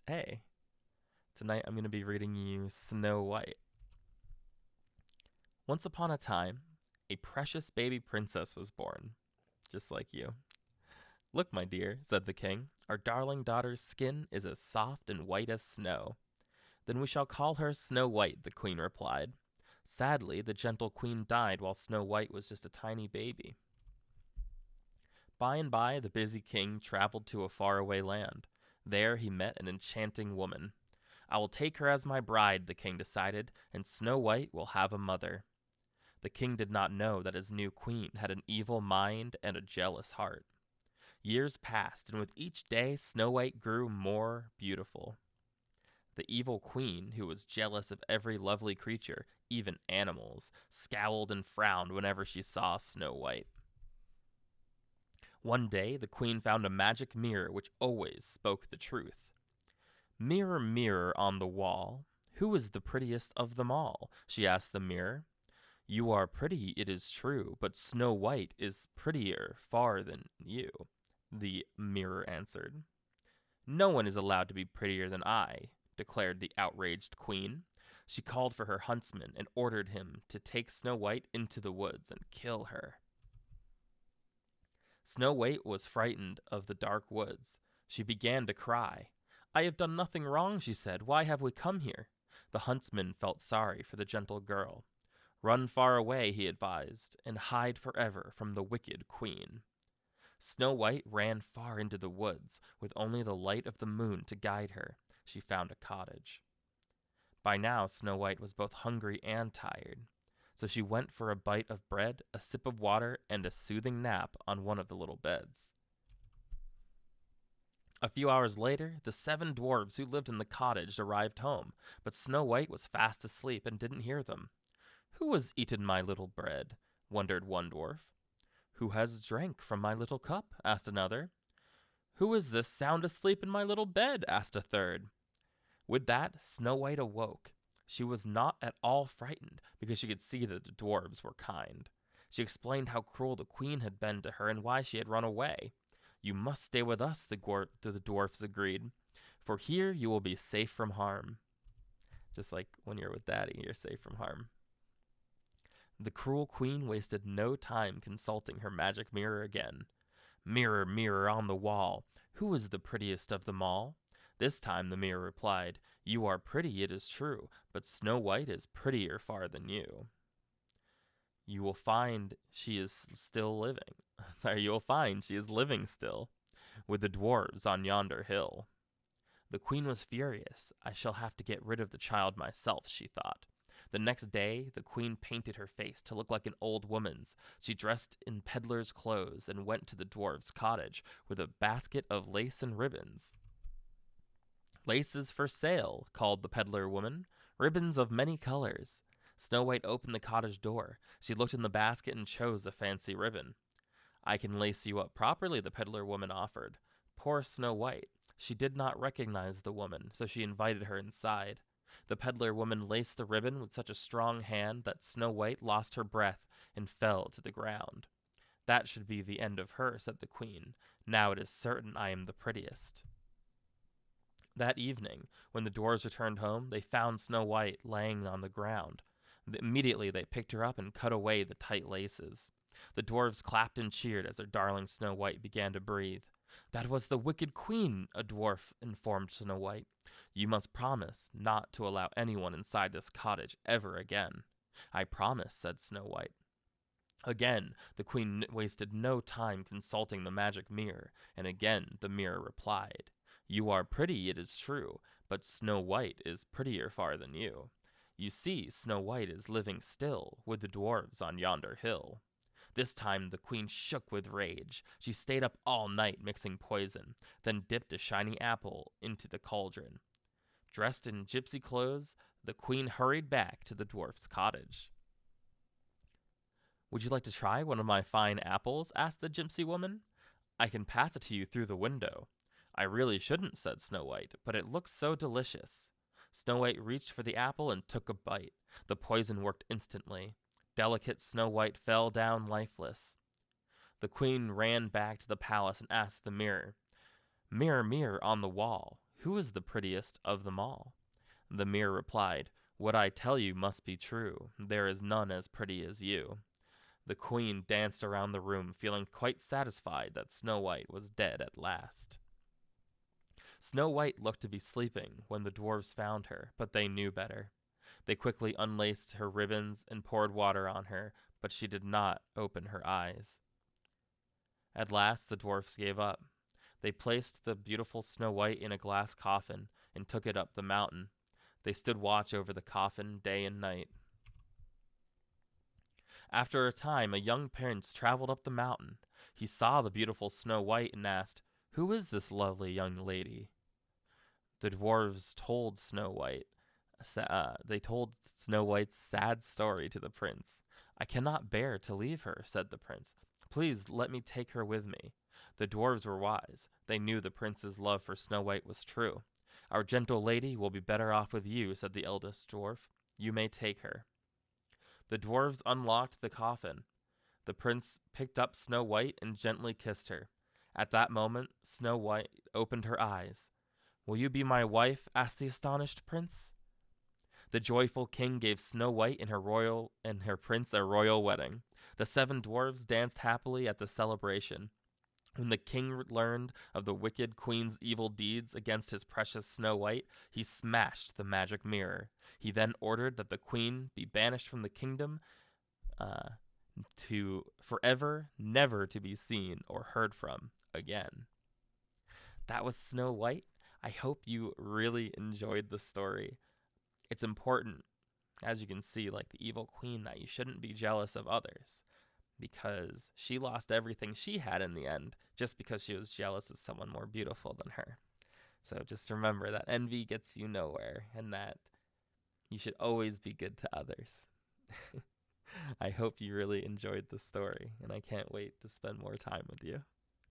Hey, tonight I'm going to be reading you Snow White. Once upon a time, a precious baby princess was born, just like you. Look, my dear, said the king, our darling daughter's skin is as soft and white as snow. Then we shall call her Snow White, the queen replied. Sadly, the gentle queen died while Snow White was just a tiny baby. By and by, the busy king traveled to a faraway land. There he met an enchanting woman. I will take her as my bride, the king decided, and Snow White will have a mother. The king did not know that his new queen had an evil mind and a jealous heart. Years passed, and with each day Snow White grew more beautiful. The evil queen, who was jealous of every lovely creature, even animals, scowled and frowned whenever she saw Snow White. One day, the queen found a magic mirror which always spoke the truth. Mirror, mirror on the wall, who is the prettiest of them all? She asked the mirror. You are pretty, it is true, but Snow White is prettier far than you, the mirror answered. No one is allowed to be prettier than I, declared the outraged queen. She called for her huntsman and ordered him to take Snow White into the woods and kill her. Snow White was frightened of the dark woods. She began to cry. I have done nothing wrong, she said. Why have we come here? The huntsman felt sorry for the gentle girl. Run far away, he advised, and hide forever from the wicked queen. Snow White ran far into the woods, with only the light of the moon to guide her. She found a cottage. By now, Snow White was both hungry and tired, so she went for a bite of bread, a sip of water, and a soothing nap on one of the little beds. A few hours later, the 7 dwarves who lived in the cottage arrived home, but Snow White was fast asleep and didn't hear them. Who has eaten my little bread? Wondered one dwarf. Who has drank from my little cup? Asked another. Who is this sound asleep in my little bed? Asked a third. With that, Snow White awoke. She was not at all frightened, because she could see that the dwarves were kind. She explained how cruel the queen had been to her and why she had run away. You must stay with us, the dwarfs agreed, for here you will be safe from harm. Just like when you're with Daddy, you're safe from harm. The cruel queen wasted no time consulting her magic mirror again. Mirror, mirror on the wall, who is the prettiest of them all? This time the mirror replied, You are pretty, it is true, but Snow White is prettier far than you. You will find she is still living. You will find she is living still, with the dwarves on yonder hill. The queen was furious. I shall have to get rid of the child myself, she thought. The next day, the queen painted her face to look like an old woman's. She dressed in peddler's clothes and went to the dwarf's cottage with a basket of lace and ribbons. Laces for sale, called the peddler woman, ribbons of many colors. Snow White opened the cottage door. She looked in the basket and chose a fancy ribbon. I can lace you up properly, the peddler woman offered. Poor Snow White. She did not recognize the woman, so she invited her inside. The peddler woman laced the ribbon with such a strong hand that Snow White lost her breath and fell to the ground. That should be the end of her, said the queen. Now it is certain I am the prettiest. That evening, when the dwarves returned home, they found Snow White laying on the ground. Immediately they picked her up and cut away the tight laces. The dwarves clapped and cheered as their darling Snow White began to breathe. That was the wicked queen, a dwarf informed Snow White. You must promise not to allow anyone inside this cottage ever again. I promise, said Snow White. Again, the queen wasted no time consulting the magic mirror, and again the mirror replied, You are pretty, it is true, but Snow White is prettier far than you. You see, Snow White is living still with the dwarves on yonder hill. This time the queen shook with rage. She stayed up all night mixing poison, then dipped a shiny apple into the cauldron. Dressed in gypsy clothes, the queen hurried back to the dwarf's cottage. Would you like to try one of my fine apples? Asked the gypsy woman. I can pass it to you through the window. I really shouldn't, said Snow White, but it looks so delicious. Snow White reached for the apple and took a bite. The poison worked instantly. Delicate Snow White fell down lifeless. The queen ran back to the palace and asked the mirror, Mirror, mirror on the wall, "Who is the prettiest of them all?" The mirror replied, "What I tell you must be true. There is none as pretty as you." The queen danced around the room, feeling quite satisfied that Snow White was dead at last. Snow White looked to be sleeping when the dwarfs found her, but they knew better. They quickly unlaced her ribbons and poured water on her, but she did not open her eyes. At last the dwarfs gave up. They placed the beautiful Snow White in a glass coffin and took it up the mountain. They stood watch over the coffin day and night. After a time, a young prince traveled up the mountain. He saw the beautiful Snow White and asked, "Who is this lovely young lady?" The dwarves told Snow White. They told Snow White's sad story to the prince. "I cannot bear to leave her," said the prince. "Please let me take her with me." The dwarves were wise. They knew the prince's love for Snow White was true. "Our gentle lady will be better off with you," said the eldest dwarf. "You may take her." The dwarves unlocked the coffin. The prince picked up Snow White and gently kissed her. At that moment, Snow White opened her eyes. "Will you be my wife?" asked the astonished prince. The joyful king gave Snow White and her prince a royal wedding. The 7 dwarves danced happily at the celebration. When the king learned of the wicked queen's evil deeds against his precious Snow White, he smashed the magic mirror. He then ordered that the queen be banished from the kingdom to forever, never to be seen or heard from again. That was Snow White. I hope you really enjoyed the story. It's important, as you can see, like the evil queen, that you shouldn't be jealous of others, because she lost everything she had in the end just because she was jealous of someone more beautiful than her. So just remember that envy gets you nowhere, and that you should always be good to others. I hope you really enjoyed the story, and I can't wait to spend more time with you.